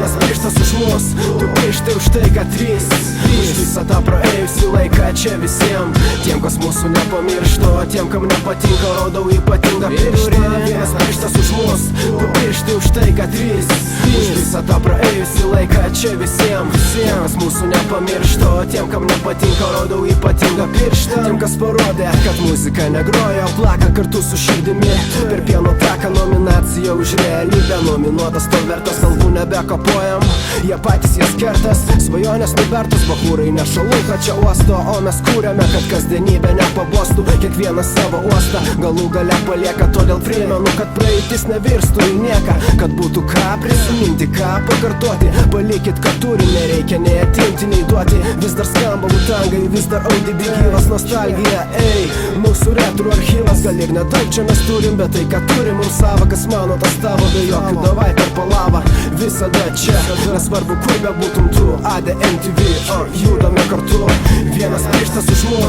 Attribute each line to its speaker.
Speaker 1: vienas pirštas už mus, tu pirštai už tai, kad trys. Už visą tą praėjusį laiką čia visiem, tiem, kas mūsų nepamiršto, tiem, kam nepatinka, rodau ypatingą pirštą. Vienas pirštas už mus, tu pirštai už tai, kad trys. Už visą tą praėjusį laiką čia visiem, tiem, kas mūsų nepamiršto, tiem, kam nepatinka, rodau ypatingą pirštą. Tiem, kas parodė, kad muzika negroja, plaka kartu su širdimi. Per pieno taką nominacija už realybę, nominuotas to vertas, kalbų nebekapojam. Jie patys jas kertas, svajonės nubertos, bachūrai nešalunka čia uosto, o mes kūrėme, kad kasdienybė nepabostų, kiekvienas savo uostą galų gale palieka. Todėl primenu, kad praeitis nevirstų į nieką, kad būtų ką prisiminti, ką pakartoti. Palikit, kad turi, nereikia nei atimti, nei duoti. Vis dar skamba Wu-Tangai, vis dar ODB gyvas, nostalgija, ei, mūsų retro archyvas. Gal ir nedaug čia mes turim, bet tai, ką turim mums savo, kas mano tas tavo, be jokių davai per palavą. Visada čia, nesvarbu kur bebūtum tu, ADMTV, judame kartu. Vienas pirštas už mus.